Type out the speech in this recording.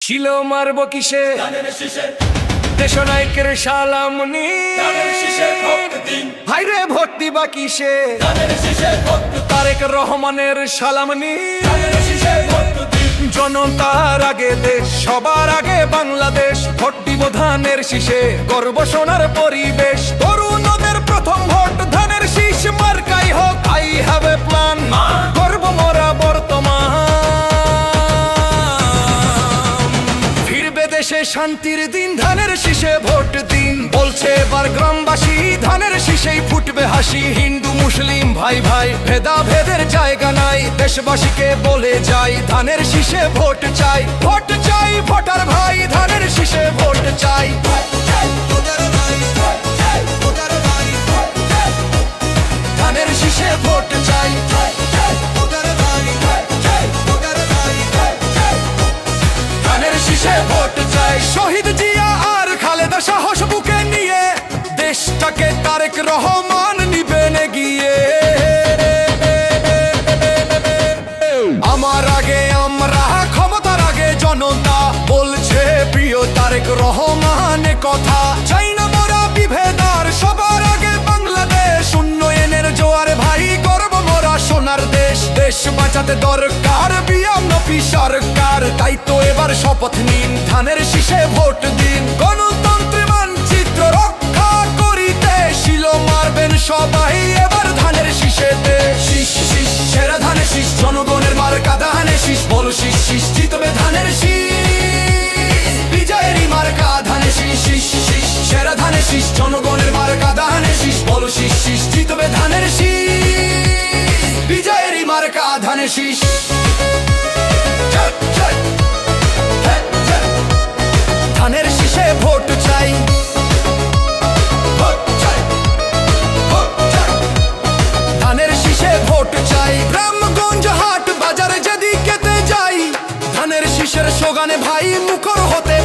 ছিল মারব কিসে দেশনায়কের সালামনি হাইরে ভোট দিবা কিসে তারেক রহমানের সালামনি জনতার আগে দেশ সবার আগে বাংলাদেশ ভোট দিব ধানের শীষে গর্ব সোনার পরিবেশ তরুণদের প্রথম ভোট ধানের শীষ মার্কাই হোক আই হ্যাভ এ প্ল্যান গর্ব মোরা বর্তমান ফিরবে দেশে শান্তির দিন ধানের শীষে ভোট দিন বলছে এবার গ্রামবাসী ধানের শীষেই ফুটবে হাসি হিন্দু মুসলিম ভাই ভাই ভেদাভেদের জায়গা নাই দেশবাসীকে বলে যাই ধানের শীষে ভোট চাই ভোটার ভাই ধানের শীষে ভোট চাই ধানের শীষে ভোট চাই ধানের শীষে ভোট চাই শহীদ জিয়া আর খালেদা সাহস বুকে নিয়ে দেশটাকে তারেক রহমান নিবেন গিয়ে আমার আগে আমরা ক্ষমতার আগে জনতা বলছে প্রিয় তারেক রহমান কথা চাই না মোরা বিভেদার সবার আগে বাংলাদেশ উন্নয়নের জোয়ার ভাই গর্ব মোরা সোনার দেশ দেশ বাঁচাতে দরকার বিএনপি সরকার তাই তো এবার শপথ নিন ধানের শীষে ভোট দিন গণতন্ত্রের মানচিত্র রক্ষা করিতে শিল মারবেন সবাই এবার ধানের শীষেতে শীষ শীষ সেরা ধানের শীষ জনগণের মার্কা ধানের শীষ বলো শীষ শীষ জিতবে ধানের শীষ বিজয়েরই মার্কা ধানের শীষ শীষ শীষ সেরা ধানের শীষ জনগণের মার্কা ধানের শীষ বলো শীষ শীষ জিতবে ধানের শীষ বিজয়েরই মার্কা ধানের শীষ ধানের শীষে ভোট চাই ধানের শীষে ভোট চাই গ্রামগঞ্জ হাট বাজারে যেদিকেতে যাই ধানের শীষের স্লোগানে ভাই মুখর হতে